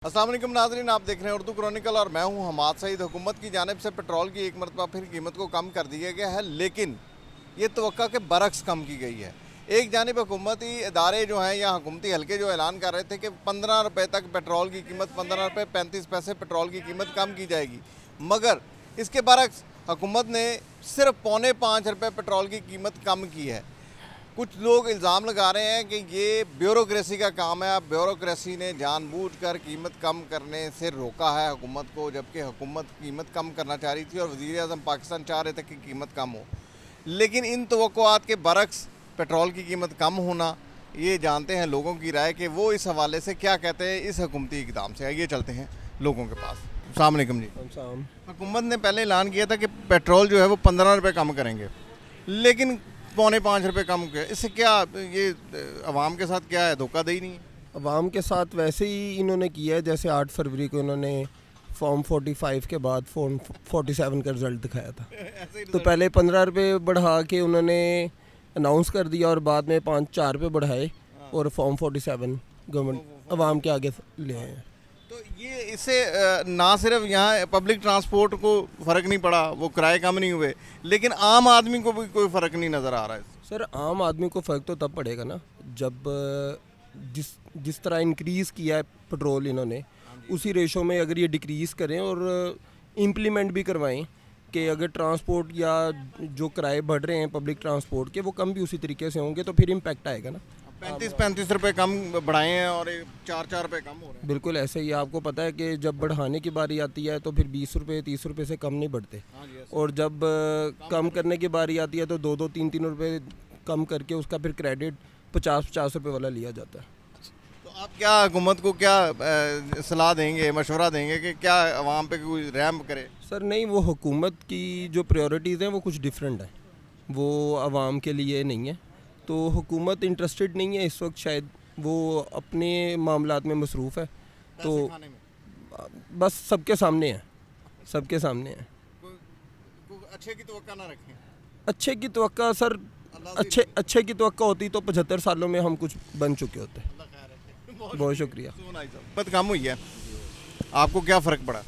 अस्सलाम वालेकुम नाज़रीन, आप देख रहे हैं उर्दू क्रॉनिकल और मैं हूं हमाद सईद। हुकूमत की जानिब से पेट्रोल की एक मरतबा फिर कीमत को कम कर दिया गया है, लेकिन ये तवक्का के बरक्स कम की गई है। एक जानिब हुकूमती इदारे जो हैं या हुकूमती हल्के जो ऐलान कर रहे थे कि 15 रुपये तक पेट्रोल की कीमत 15 रुपये 35 पैसे पेट्रोल की कीमत कम की जाएगी, मगर इसके बरक्स हुकूमत ने सिर्फ 4.25 रुपये पेट्रोल की कीमत कम की है। कुछ लोग इल्ज़ाम लगा रहे हैं कि ये ब्यूरोक्रेसी का काम है। ब्यूरोक्रेसी ने जानबूझकर कीमत कम करने से रोका है हुकूमत को, जबकि हुकूमत कीमत कम करना चाह रही थी और वज़ीर-ए-आज़म पाकिस्तान चाह रहे थे कि कीमत कम हो। लेकिन इन तवक्कुआत के बरक्स पेट्रोल की कीमत कम होना, ये जानते हैं लोगों की राय कि वो इस हवाले से क्या कहते हैं इस हुकूमती इक़दाम से। आइए चलते हैं लोगों के पास। अस्सलाम वालेकुम जी। हुकूमत ने पहले ऐलान किया था कि पेट्रोल जो है वो 15 रुपये कम करेंगे, लेकिन 4.25 रुपये कम किया। इससे क्या ये अवाम के साथ क्या है, धोखा दे ही नहीं है? अवाम के साथ वैसे ही इन्होंने किया है जैसे 8 फरवरी को इन्होंने फॉर्म 45 के बाद फॉर्म 47 का रिज़ल्ट दिखाया था। तो पहले 15 रुपये बढ़ा के उन्होंने अनाउंस कर दिया और बाद में 5-4 रुपये बढ़ाए और फॉर्म 47 गवर्नमेंट अवाम के आगे ले आए हैं। तो ये इससे ना सिर्फ यहाँ पब्लिक ट्रांसपोर्ट को फ़र्क नहीं पड़ा, वो किराए कम नहीं हुए, लेकिन आम आदमी को भी कोई फ़र्क नहीं नज़र आ रहा है। सर आम आदमी को फ़र्क तो तब पड़ेगा ना जब जिस तरह इंक्रीज़ किया है पेट्रोल इन्होंने, उसी रेशो में अगर ये डिक्रीज़ करें और इम्प्लीमेंट भी करवाएं कि अगर ट्रांसपोर्ट या जो किराए बढ़ रहे हैं पब्लिक ट्रांसपोर्ट के वो कम भी उसी तरीके से होंगे तो फिर इम्पैक्ट आएगा ना। 35 रुपये कम बढ़ाए हैं और 4 रुपये कम हो रहे हैं। बिल्कुल ऐसे ही आपको पता है कि जब बढ़ाने की बारी आती है तो फिर 20 रुपये 30 रुपये से कम नहीं बढ़ते, और जब कम करने की बारी आती है तो 2-2 3-3 रुपये कम करके उसका फिर क्रेडिट 50-50 रुपये वाला लिया जाता है। तो आप क्या हुकूमत को क्या सलाह देंगे, मशवरा देंगे कि क्या अवाम पे कोई रहम करे? सर नहीं, वो हुकूमत की जो प्रायोरिटीज़ हैं वो कुछ डिफरेंट है, वो आवाम के लिए नहीं है। तो हुकूमत इंटरेस्टेड नहीं है इस वक्त, शायद वो अपने मामलात में मसरूफ़ है। तो बस सबके सामने है, सबके सामने है। अच्छे की तवक्का ना रखें। अच्छे की तवक्का सर, अच्छे की तवक्का होती तो 75 सालों में हम कुछ बन चुके होते। बहुत शुक्रिया। कीमत कम हुई है, आपको क्या फ़र्क पड़ा?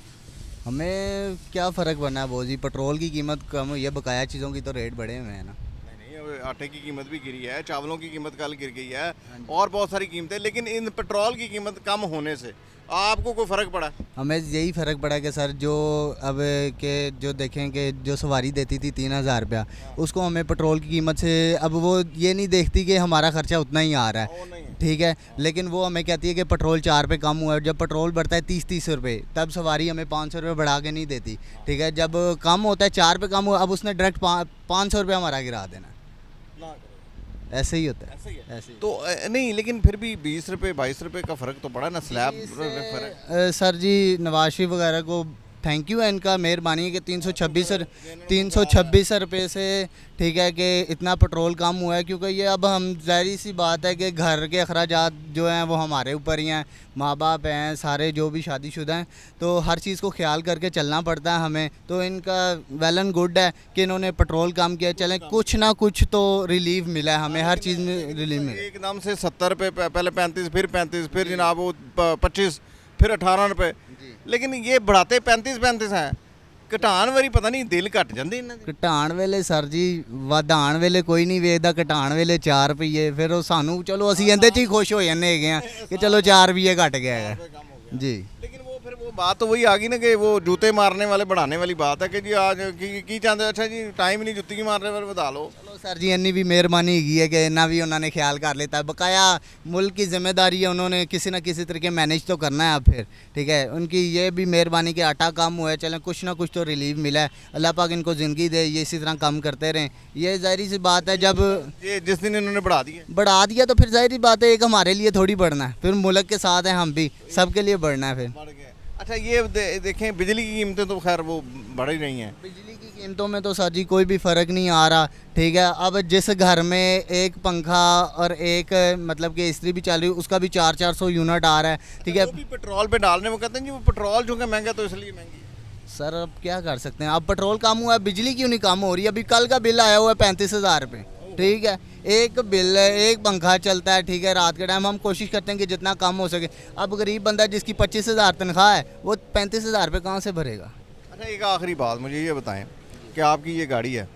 हमें क्या फ़र्क पड़ना है वो जी, पेट्रोल की कीमत कम हुई है, बकाया चीज़ों की तो रेट बढ़े हुए हैं ना। आटे की कीमत भी गिरी है, चावलों की कीमत कल गिर गई है और बहुत सारी कीमतें, लेकिन इन पेट्रोल की कीमत कम होने से आपको कोई फ़र्क पड़ा? हमें यही फ़र्क पड़ा कि सर जो अब के जो देखें कि जो सवारी देती थी 3000 रुपया, उसको हमें पेट्रोल की कीमत से अब वो ये नहीं देखती कि हमारा ख़र्चा उतना ही आ रहा है, ठीक है, लेकिन वो हमें कहती है कि पेट्रोल 4 रुपये कम हुआ है। जब पेट्रोल बढ़ता है 30 रुपये, तब सवारी हमें 500 रुपये बढ़ा के नहीं देती, ठीक है। जब कम होता है 4 रुपये कम हुआ, अब उसने डायरेक्ट 500 रुपये हमारा गिरा देना। ऐसे ही होता है, ऐसे ही। तो नहीं, लेकिन फिर भी 20 रुपये 22 रुपये का फ़र्क तो पड़ा ना, स्लैब फ़र्क। सर जी नवाज शरीफ वगैरह को थैंक यू है, इनका मेहरबानी है कि 326 रुपये से, ठीक है, कि इतना पेट्रोल कम हुआ है, क्योंकि ये अब हम ज़ाहिर सी बात है कि घर के अखराजात जो हैं वो हमारे ऊपर ही हैं, माँ बाप हैं सारे जो भी शादीशुदा हैं, तो हर चीज़ को ख्याल करके चलना पड़ता है हमें। तो इनका वेल एंड गुड है कि इन्होंने पेट्रोल कम किया, चलें कुछ ना कुछ तो रिलीफ मिला है हमें, हर चीज़ में रिलीफ मिला। एकदम से 70 रुपये, पहले 35 फिर जनाब वो 25 फिर 18 रुपये, लेकिन ये बढ़ाते 35 हैं। घटाण वारी पता नहीं दिल घट जाते इन्हां दे। घटाण वेले सर जी ਵਧਾਣ ਵੇਲੇ कोई नहीं वेखदा, घटाण वेले 4 रुपये, फिर वो सानू चलो असी इहदे च ही खुश हो जाने हैं कि चलो 4 रुपये घट गया है जी। लेकिन वो फिर वो बात तो वही आ गई ना कि वो जूते मारने वाले बढ़ाने वाली बात है कि जी आज की चाहते, अच्छा जी टाइम नहीं जुत्ती मार रहे, फिर ਵਧਾ लो। चलो सर जी इन्नी भी मेहरबानी हैगी है कि इन्ना भी उन्होंने ख्याल कर लेता है, बकाया मुल्क की जिम्मेदारी है, उन्होंने किसी ना किसी तरीके मैनेज तो करना है अब फिर, ठीक है। उनकी ये भी मेहरबानी कि आटा कम हुआ है, चलें कुछ ना कुछ तो रिलीफ मिला है, अल्लाह पाक इनको ज़िंदगी दे, ये इसी तरह कम करते रहें। ये ज़ाहिर सी बात है, जब ये जिस दिन इन्होंने बढ़ा दिया तो फिर ज़ाहिर बात है एक हमारे लिए थोड़ी बढ़ना है, फिर मुल्क के साथ हैं हम भी, सबके लिए बढ़ना है फिर। अच्छा ये देखें बिजली की कीमतें तो खैर वो बढ़ ही रही हैं। बिजली की कीमतों में तो सर जी कोई भी फ़र्क नहीं आ रहा, ठीक है। अब जिस घर में एक पंखा और एक मतलब कि इस्त्री भी चल रही है, उसका भी 400 यूनिट आ रहा है, ठीक है। वो भी पेट्रोल पे डालने में कहते हैं जी वो पेट्रोल चूँकि महंगा तो इसलिए महंगी है। सर अब क्या कर सकते हैं, अब पेट्रोल कम हुआ है, बिजली क्यों नहीं कम हो रही है? अभी कल का बिल आया हुआ है 35,000 रुपये, ठीक है, एक बिल है, एक पंखा चलता है, ठीक है, रात के टाइम हम कोशिश करते हैं कि जितना कम हो सके। अब गरीब बंदा जिसकी 25,000 तनख्वाह है वो 35,000 रुपये कहाँ से भरेगा? अच्छा, एक आखिरी बात मुझे ये बताएं कि आपकी ये गाड़ी है,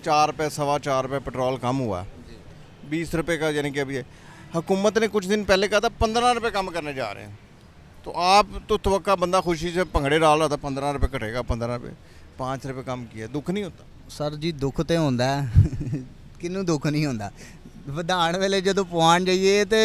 4 रुपये 4.25 पेट्रोल कम हुआ, 20 रुपये का, यानी कि अभी हुकूमत ने कुछ दिन पहले कहा था 15 रुपये कम करने जा रहे हैं। तो आप तो तवक्का बंदा खुशी से भंगड़े डाल रहा था 15 रुपये घटेगा, 15 रुपये, 5 रुपये कम किया, दुख नहीं होता? सर जी दुख तो होंदा है किनू दुख नहीं होंदा। ਵਧਾਉਣ ਵੇਲੇ ਜਦੋਂ ਪਵਾਉਣ ਜਾਈਏ ਤੇ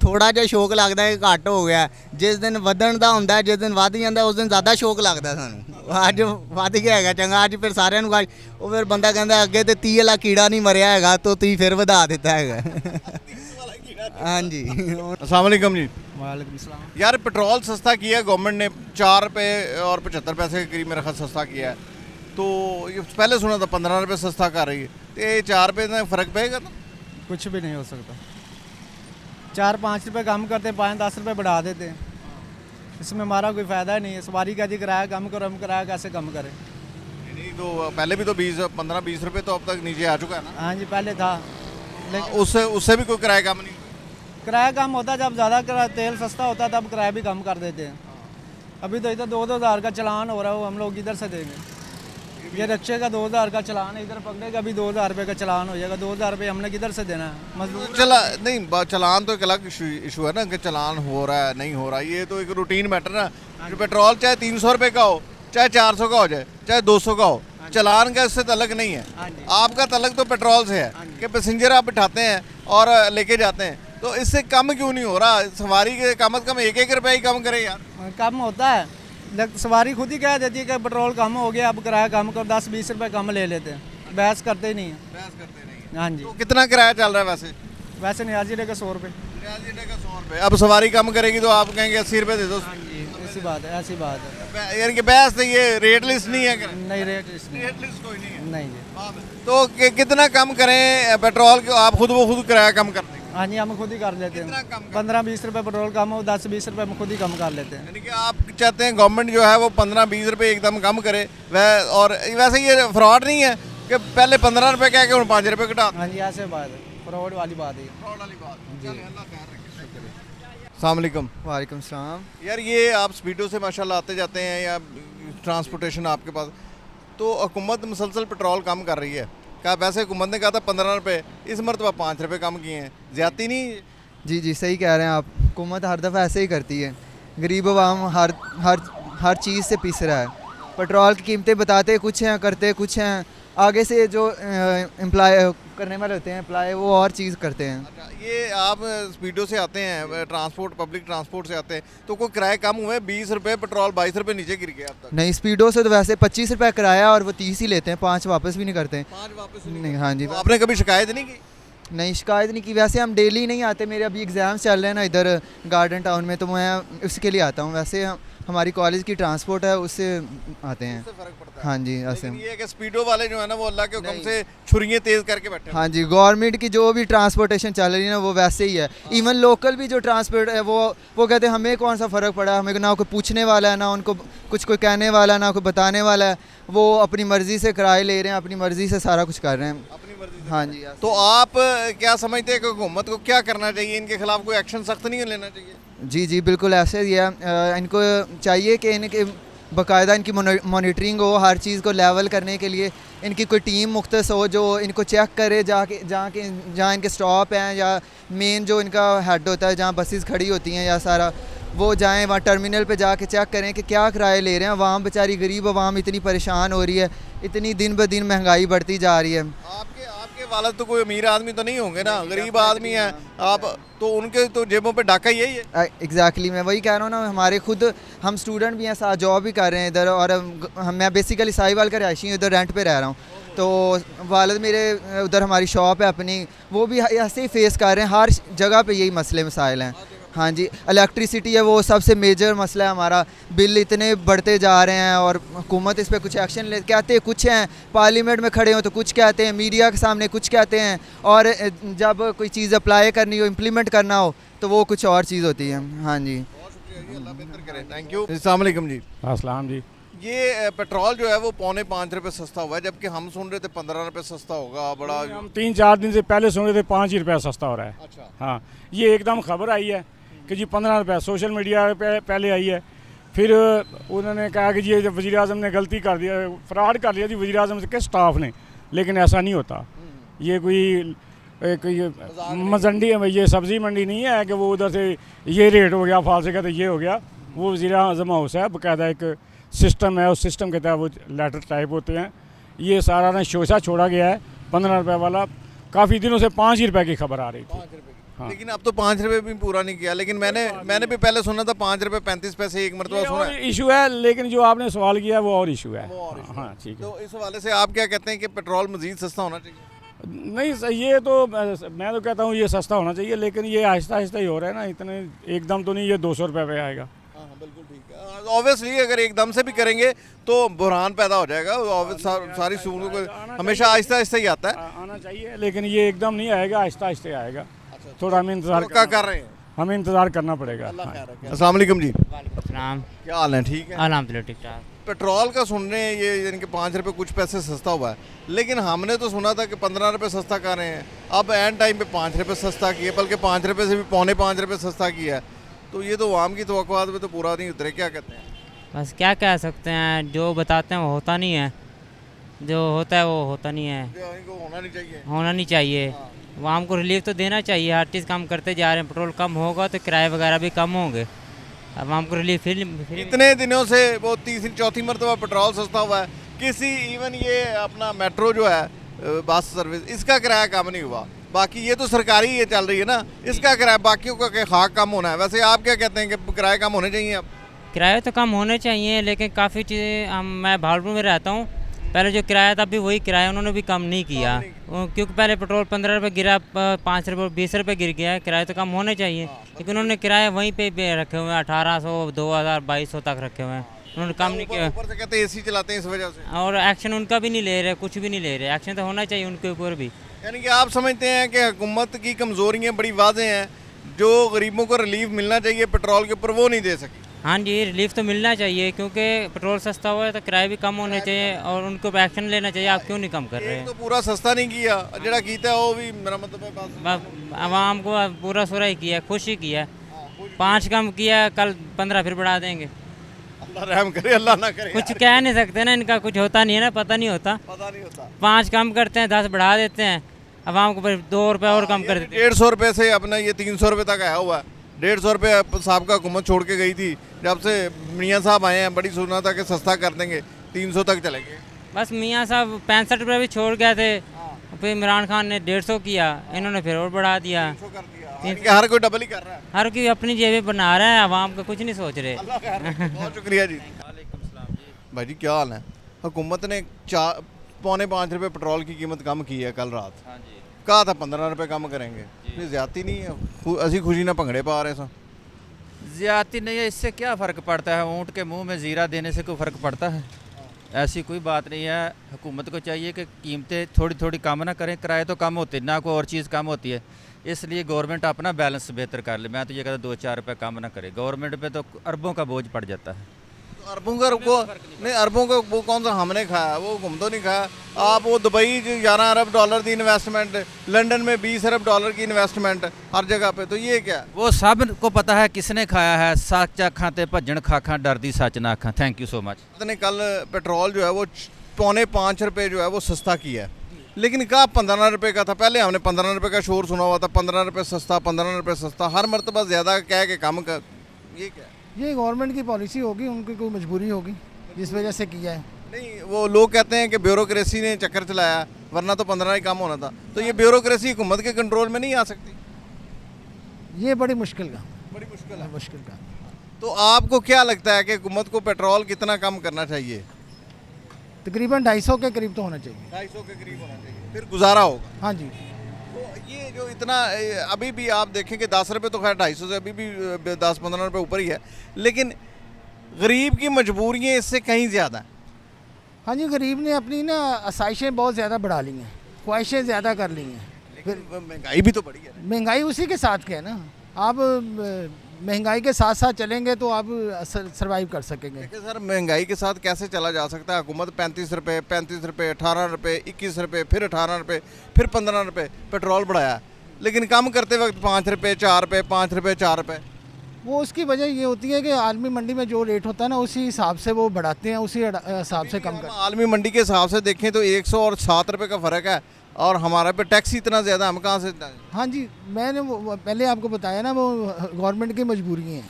ਥੋੜਾ ਜਿਹਾ ਸ਼ੌਕ ਲੱਗਦਾ ਹੈ ਘੱਟ ਹੋ ਗਿਆ। ਜਿਸ ਦਿਨ ਵਧਣ ਦਾ ਹੁੰਦਾ, ਜਿਸ ਦਿਨ ਵੱਧ ਜਾਂਦਾ ਉਸ ਦਿਨ ਜ਼ਿਆਦਾ ਸ਼ੌਕ ਲੱਗਦਾ ਸਾਨੂੰ। ਅੱਜ ਵੱਧ ਗਿਆ ਹੈਗਾ ਚੰਗਾ, ਅੱਜ ਫਿਰ ਸਾਰਿਆਂ ਨੂੰ ਉਹ ਫਿਰ ਬੰਦਾ ਕਹਿੰਦਾ ਅੱਗੇ ਤੇ 30 ਵਾਲਾ ਕੀੜਾ ਨਹੀਂ ਮਰਿਆ ਹੈਗਾ तो 30 ਫਿਰ ਵਧਾ ਦਿੱਤਾ ਹੈਗਾ। हाँ जी। अस्सलाम वालेकुम जी। वालेकुम सलाम। यार पेट्रोल सस्ता किया है गवर्नमेंट ने, 4 रुपये और 75 पैसे के करीब मेरा ख्याल सस्ता किया है। तो ये पहले सुना था 15 रुपये सस्ता कर रही है, तो ये 4 रुपये में फ़र्क पड़ेगा? तो कुछ भी नहीं हो सकता। 4-5 रुपये कम करते, 5-10 रुपये बढ़ा देते, इसमें हमारा कोई फ़ायदा नहीं है। सवारी का जी किराया कम करो, हम किराया कैसे कम करें? नहीं, तो पहले भी तो 15-20 रुपये तो अब तक नीचे आ चुका है ना? हाँ जी, पहले था, लेकिन उससे भी कोई किराया कम नहीं? किराया कम होता, जब ज़्यादा तेल सस्ता होता तब किराया भी कम कर देते हैं। अभी तो इधर 2-2 हज़ार का चलान हो रहा है, वो हम लोग किधर से देंगे? ये रिक्शे का 2,000 का चलान है, इधर पकड़ेगा भी 2,000 रुपये का चलान हो जाएगा। 2,000 रुपये हमने किधर से देना है? मजदूर चला नहीं, चलान तो एक अलग इशू है ना कि चलान हो रहा है नहीं हो रहा है, ये तो एक रूटीन मैटर ना। जो पेट्रोल चाहे 300 रुपये का हो, चाहे 400 का हो जाए, चाहे 200 का हो, चलान का इससे तलक नहीं है। आपका तलक तो पेट्रोल से है कि पैसेंजर आप बिठाते हैं और लेके जाते हैं, तो इससे कम क्यों नहीं हो रहा? सवारी के कम से कम 1-1 रुपये ही कम करे यार। कम होता है, लेकिन सवारी खुद ही कह देती है कि पेट्रोल कम हो गया, अब किराया कम कर, 10-20 रुपये कम ले लेते हैं, बहस करते ही नहीं है। बहस करते नहीं। हाँ जी। तो कितना किराया चल रहा है वैसे? वैसे नियाज जिले का 100 रुपये। नियाज जिले का 100 रुपये। अब सवारी कम करेगी तो आप कहेंगे 80 रुपये दे दो। हाँ जी, ऐसी बात है, ऐसी बात है। यानी कि बहस नहीं, ये रेट लिस्ट नहीं है? नहीं, रेट इसमें रेट लिस्ट कोई नहीं है। नहीं जी। तो कितना कम करें पेट्रोल को? आप खुद वो खुद किराया कम कर देंगे? हाँ जी, हम खुद ही कर लेते कितना हैं। कम कर? 15-20 रुपये पेट्रोल कम हो, 10-20 रुपये हम खुद ही कम कर लेते हैं। यानी कि आप चाहते हैं गवर्नमेंट जो है वो 15-20 रुपये एकदम कम करे वह, और वैसे ये फ्रॉड नहीं है कि पहले 15 रुपये कह के उन 5 रुपये घटा? हाँ जी, ऐसे बात है, फ्रॉड वाली बात है। फ्रॉड वाली बात। अस्सलाम वालेकुम। वालेकुम सलाम। यार ये आप स्पीडो से माशाल्लाह आते जाते हैं या ट्रांसपोर्टेशन आपके पास, तो हुकूमत मुसलसल पेट्रोल कम कर रही है। क्या वैसे हुकूमत ने कहा था 15 रुपये, इस मरतबा 5 रुपये कम किए हैं, ज़्यादती नहीं? जी जी सही कह रहे हैं आप, हुकूमत हर दफ़ा ऐसे ही करती है, गरीब अवाम हर चीज़ से पिस रहा है। पेट्रोल की कीमतें बताते कुछ हैं, करते कुछ हैं, आगे से जो एम्प्लॉय करने वाले होते हैं एम्प्लॉय, वो और चीज़ करते हैं। अच्छा, ये आप स्पीडो से आते हैं, ट्रांसपोर्ट पब्लिक ट्रांसपोर्ट से आते हैं, तो कोई किराए कम हुए? 20 रुपये पेट्रोल 22 रुपये नीचे गिर गया अब तक? नहीं, स्पीडो से तो वैसे 25 रुपये किराया और वो 30 ही लेते हैं, 5 वापस भी नहीं करते हैं। 5 वापस नहीं, हाँ जी। तो आपने कभी शिकायत नहीं की? नहीं, शिकायत नहीं की। वैसे हम डेली नहीं आते, मेरे अभी एग्ज़ाम्स चल रहे हैं ना इधर गार्डन टाउन में, तो मैं उसके लिए आता हूँ। वैसे हमारी कॉलेज की ट्रांसपोर्ट है, उससे आते हैं। उससे फर्क पड़ता है। हाँ जी, ऐसे। लेकिन ये है कि स्पीडो वाले जो है ना वो अल्लाह के हुक्म से छुरियाँ तेज़ करके बैठे हैं। हाँ जी, गवर्नमेंट की जो भी ट्रांसपोर्टेशन चल रही है ना वो वैसे ही है। इवन लोकल भी जो ट्रांसपोर्ट है वो कहते हैं हमें कौन सा फ़र्क पड़ा, हमें ना कोई पूछने वाला है, ना उनको कुछ कोई कहने वाला, ना कोई बताने वाला है। वो अपनी मर्ज़ी से किराए ले रहे हैं, अपनी मर्ज़ी से सारा कुछ कर रहे हैं। अपनी मर्जी से। हाँ जी। तो आप क्या समझते हैं कि हुकूमत को क्या करना चाहिए? इनके खिलाफ कोई एक्शन सख्त नहीं लेना चाहिए? जी जी बिल्कुल ऐसे ही है। इनको चाहिए कि इनके बाकायदा इनकी मॉनिटरिंग हो, हर चीज़ को लेवल करने के लिए इनकी कोई टीम मुख्तस हो जो इनको चेक करे, जहाँ इनके स्टॉप हैं या मेन जो इनका हेड होता है, जहाँ बसेस खड़ी होती हैं या सारा, वो जाएं वहाँ टर्मिनल पे जाके चेक करें कि क्या किराए ले रहे हैं। वहाँ बेचारी गरीब आवाम इतनी परेशान हो रही है, इतनी दिन ब दिन महंगाई बढ़ती जा रही है। आपके वालद तो कोई अमीर आदमी तो नहीं होंगे ना, गरीब आदमी हैं आप, तो उनके तो जेबों पे डाका यही है। एग्जैक्टली मैं वही कह रहा हूँ ना, हमारे खुद हम स्टूडेंट भी हैं, साथ जॉब भी कर रहे हैं इधर, और मैं बेसिकली साहिवाल का रहायशी हूँ, इधर रेंट पे रह रहा हूँ। तो वालिद मेरे उधर हमारी शॉप है अपनी, वो भी ऐसे ही फेस कर रहे हैं। हर जगह पे यही मसले मसाइल हैं। हाँ जी, इलेक्ट्रिसिटी है वो सबसे मेजर मसला है हमारा। बिल इतने बढ़ते जा रहे हैं और हुकूमत इस पर कुछ एक्शन ले, कहते कुछ हैं, पार्लियामेंट में खड़े हो तो कुछ कहते हैं, मीडिया के सामने कुछ कहते हैं, और जब कोई चीज़ अप्लाई करनी हो, इम्प्लीमेंट करना हो, तो वो कुछ और चीज़ होती है। हाँ जी, बहुत शुक्रिया जी, अल्लाह बेहतर करे। Thank you. अस्सलाम वालेकुम जी। अस्सलाम जी। ये पेट्रोल जो है वो 4.25 सस्ता हुआ है, जबकि हम सुन रहे थे 15 रुपये सस्ता होगा। बड़ा हम 3-4 दिन से पहले सुन रहे थे 5 ही रुपया सस्ता हो रहा है। अच्छा। हाँ, ये एकदम खबर आई है कि जी 15 रुपया, सोशल मीडिया पे पहले आई है। फिर उन्होंने कहा कि ये जब वज़ीर आज़म ने गलती कर दिया, फ्रॉड कर लिया जी वज़ीर आज़म के स्टाफ ने, लेकिन ऐसा नहीं होता। ये कोई मंडी, ये सब्ज़ी मंडी नहीं है कि वो उधर से ये रेट हो गया, फाल से कहते ये हो गया। वो वज़ीर आज़म हाउस है, बाकायदा एक सिस्टम है, उस सिस्टम के तहत वो लेटर टाइप होते हैं। ये सारा ना शोशा छोड़ा गया है 15 रुपये वाला। काफ़ी दिनों से 5 ही रुपये की खबर आ रही थी। हाँ। लेकिन अब तो 5 रुपये भी पूरा नहीं किया। लेकिन मैंने भी पहले सुना था 5 रुपये 35 पैसे एक मरतबा सुना है। इशू है, लेकिन जो आपने सवाल किया वो और इशू है। हाँ ठीक है। तो इस हवाले से आप क्या कहते हैं कि पेट्रोल मजीद सस्ता होना चाहिए? नहीं, ये तो मैं तो कहता हूँ ये सस्ता होना चाहिए, लेकिन ये आहिस्ता आहिस्ता ही हो रहा है ना, इतने एकदम तो नहीं ये 200 रुपये पे आएगा। हाँ बिल्कुल ठीक है। ऑब्वियसली अगर एकदम से भी करेंगे तो बुरहान पैदा हो जाएगा। सारी सूरों को हमेशा आहिस्ता आहिस्ता ही आता है, आना चाहिए, लेकिन ये एकदम नहीं आएगा, आहिस्ता आहिस्ता आएगा। थोड़ा हमें इंतजार क्या कर रहे हैं? हमें इंतजार करना पड़ेगा। अस्सलाम वालेकुम जी, सलाम। क्या हाल है? ठीक है अल्हम्दुलिल्लाह ठीक ठाक। पेट्रोल का सुन रहे हैं ये, यानी कि 5 रुपये कुछ पैसे सस्ता हुआ है, लेकिन हमने तो सुना था कि 15 रुपये सस्ता कर रहे हैं। अब एंड टाइम पे 5 रुपये सस्ता किए, बल्कि 5 रुपये से भी 4.25 रुपये सस्ता किया है। तो ये तो आवाम की तवक्कुआत में तो पूरा नहीं उतरे। क्या कहते हैं? बस क्या कह सकते हैं, जो बताते हैं वो होता नहीं है, जो होता है वो होता नहीं है। इनको होना नहीं चाहिए। होना नहीं चाहिए। आवाम को रिलीफ तो देना चाहिए। हर चीज़ कम करते जा रहे हैं, पेट्रोल कम होगा तो किराए वगैरह भी कम होंगे। आवाम को रिलीफ फिर इतने दिनों से वो तीसरी चौथी मरतबा पेट्रोल सस्ता हुआ है। किसी इवन ये अपना मेट्रो जो है बस सर्विस, इसका किराया कम नहीं हुआ। बाकी ये तो सरकारी ये चल रही है ना, इसका किराया बाकियों का खाक कम होना है। वैसे आप क्या कहते हैं कि किराए कम होने चाहिए? अब किराए तो कम होने चाहिए, लेकिन काफ़ी चीज़ें मैं भावलपुर में रहता हूँ, पहले जो किराया था अभी वही किराया उन्होंने भी कम नहीं किया। क्योंकि पहले पेट्रोल 15 रुपये गिरा, 5 रुपये 20 रुपये गिर गया है। किराया तो कम होने चाहिए, लेकिन उन्होंने किराया वहीं पे रखे हुए हैं, 1800, 2000, 2200 तक रखे हुए हैं। उन्होंने कम नहीं किया। ऊपर से कहते हैं एसी चलाते हैं इस वजह से, और एक्शन उनका भी नहीं ले रहे, कुछ भी नहीं ले रहे। एक्शन तो होना चाहिए उनके ऊपर भी। यानी कि आप समझते हैं कि हुकूमत की कमज़ोरियाँ बड़ी वाज़ेह हैं, जो गरीबों को रिलीफ मिलना चाहिए पेट्रोल के ऊपर वो नहीं दे सकी। हाँ जी, रिलीफ तो मिलना चाहिए, क्योंकि पेट्रोल सस्ता हुआ है तो किराए भी कम होने चाहिए और उनको भी एक्शन लेना चाहिए। आप क्यों नहीं कम कर रहे एक हैं? तो पूरा सस्ता नहीं किया, जरा कीता है वो भी मेरा मतलब है बस आवाम को पूरा सुरा ही किया, खुश ही किया। 5 कम किया, कल 15 फिर बढ़ा देंगे। अल्लाह रहम करे, अल्लाह ना करे। कुछ कह नहीं सकते ना, इनका कुछ होता नहीं है ना, पता नहीं होता। पता नहीं होता। 5 कम करते हैं, 10 बढ़ा देते हैं, आवाम को फिर 2 रुपये और कम कर देते हैं। 150 रुपये से अपना ये 300 रुपये तक आया हुआ है। 150 रुपये साहब का हुकूमत छोड़ के गई थी, जब से मियाँ साहब आए हैं बड़ी सुना था कि सस्ता कर देंगे, 300 तक चलेंगे। बस मियाँ साहब 65 रुपये भी छोड़ गए थे, फिर इमरान खान ने 150 किया, इन्होंने फिर और बढ़ा दिया। इनके हर कोई डबल ही कर रहा है। हर कोई अपनी जेबें बना रहा है, आवाम का कुछ नहीं सोच रहे। बहुत शुक्रिया जी। भाई जी क्या हाल है? हुकूमत ने 4.25 रुपये पेट्रोल की कीमत कम की है कल रात। कहा था 15 रुपये कम करेंगे, ये ज्यादा नहीं है। असी खुशी ना भंगड़े पा रहे सा। ज़्यादती नहीं है, इससे क्या फ़र्क पड़ता है? ऊँट के मुंह में ज़ीरा देने से कोई फ़र्क पड़ता है? ऐसी कोई बात नहीं है। हुकूमत को चाहिए कि कीमतें थोड़ी थोड़ी कम ना करें, किराए तो कम होते ना, कोई और चीज़ कम होती है। इसलिए गवर्नमेंट अपना बैलेंस बेहतर कर ले। मैं तो ये कहता 2-4 रुपये कम ना करे, गवर्नमेंट पे तो अरबों का बोझ पड़ जाता है। तो अरबों का रुको नहीं, अरबों का वो कौन सा हमने खाया, वो घूम तो नहीं खाया। आप वो दुबई 11 अरब डॉलर की इन्वेस्टमेंट, लंदन में 20 अरब डॉलर की इन्वेस्टमेंट हर जगह पे, तो ये क्या? वो सब को पता है किसने खाया है। सच आखां ते भज्जन खाखां डरदी सच ना आखां। Thank you so much. ने कल पेट्रोल जो है वो 4.25 रुपये जो है वो सस्ता किया है, लेकिन कहा 15 रुपये का था। पहले हमने 15 रुपये का शोर सुना हुआ था, 15 रुपये सस्ता, 15 रुपये सस्ता, हर मरतबा ज़्यादा कह के कम कर। ये क्या? ये गवर्नमेंट की पॉलिसी होगी, उनकी कोई मजबूरी होगी जिस वजह से किया है। नहीं, वो लोग कहते हैं कि ब्यूरोक्रेसी ने चक्कर चलाया, वरना तो 15 ही कम होना था। तो ये ब्यूरोक्रेसी हुकूमत के कंट्रोल में नहीं आ सकती? ये बड़ी मुश्किल का मुश्किल का। तो आपको क्या लगता है कि हुकूमत को पेट्रोल कितना कम करना चाहिए? तकरीबन 250 के करीब तो होना चाहिए। 250 के करीब होना चाहिए, फिर गुजारा होगा। हाँ जी। तो ये जो इतना अभी भी आप देखें कि 10 रुपये तो खैर 250 से अभी भी 10-15 रुपये ऊपर ही है, लेकिन गरीब की मजबूरियाँ इससे कहीं ज़्यादा हैं। हाँ जी, गरीब ने अपनी ना आसाइशें बहुत ज़्यादा बढ़ा ली हैं, ख्वाहिशें ज़्यादा कर ली हैं। फिर महंगाई भी तो बढ़ी है। महंगाई उसी के साथ के है ना। आप महंगाई के साथ साथ चलेंगे तो आप सरवाइव कर सकेंगे। देखिए सर, महंगाई के साथ कैसे चला जा सकता है? हुकूमत 35 रुपये 18 रुपये 21 रुपये फिर 18 रुपये फिर 15 रुपये पेट्रोल बढ़ाया, लेकिन कम करते वक्त 5 रुपये 4 रुपये 5 रुपये 4 रुपये। वो उसकी वजह ये होती है कि आलमी मंडी में जो रेट होता है ना उसी हिसाब से वो बढ़ाते हैं, उसी हिसाब से कम हम करते आलमी मंडी के हिसाब से देखें तो 100 और 7 रुपये का फ़र्क है, और हमारे पे टैक्स ही इतना ज़्यादा, हम कहाँ से? हाँ जी, मैंने पहले आपको बताया ना, वो गवर्नमेंट की मजबूरी है,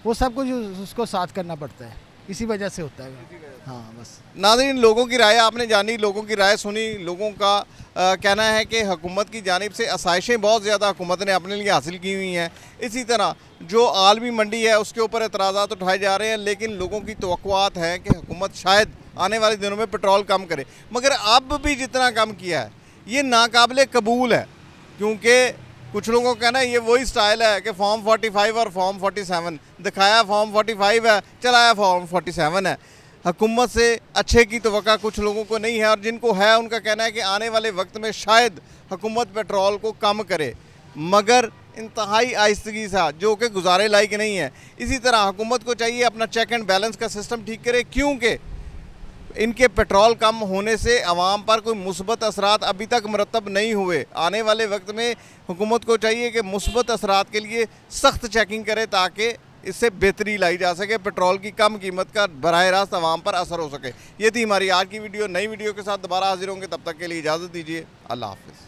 वो सब कुछ उसको साथ करना पड़ता है, इसी वजह से होता है। हाँ बस। नाज़रीन, लोगों की राय आपने जानी, लोगों की राय सुनी। लोगों का कहना है कि हुकूमत की जानिब से आसाइशें बहुत ज़्यादा हुकूमत ने अपने लिए हासिल की हुई हैं। इसी तरह जो आलमी मंडी है उसके ऊपर एतराज़ात उठाए जा रहे हैं, लेकिन लोगों की तवक्कुआत है कि हुकूमत शायद आने वाले दिनों में पेट्रोल कम करे, मगर अब भी जितना कम किया है ये नाकाबिले कबूल है, क्योंकि कुछ लोगों का कहना है ये वही स्टाइल है कि फॉर्म 45 और फॉर्म 47 दिखाया, फॉर्म 45 है, चलाया फॉर्म 47 है। हुकूमत से अच्छे की तवक्का कुछ लोगों को नहीं है, और जिनको है उनका कहना है कि आने वाले वक्त में शायद हुकूमत पेट्रोल को कम करे, मगर इंतहाई आहिस्तगी सा, जो कि गुजारे लायक नहीं है। इसी तरह हुकूमत को चाहिए अपना चेक एंड बैलेंस का सिस्टम ठीक करे, क्योंकि इनके पेट्रोल कम होने से आवाम पर कोई मुस्बत असरात अभी तक मरतब नहीं हुए। आने वाले वक्त में हुकूमत को चाहिए कि मुस्बत असरात के लिए सख्त चेकिंग करे, ताकि इससे बेहतरी लाई जा सके, पेट्रोल की कम कीमत का बराह रास्त आवाम पर असर हो सके। ये थी हमारी आज की वीडियो। नई वीडियो के साथ दोबारा हाजिर होंगे, तब तक के लिए इजाज़त दीजिए। अल्लाह हाफ़िज़।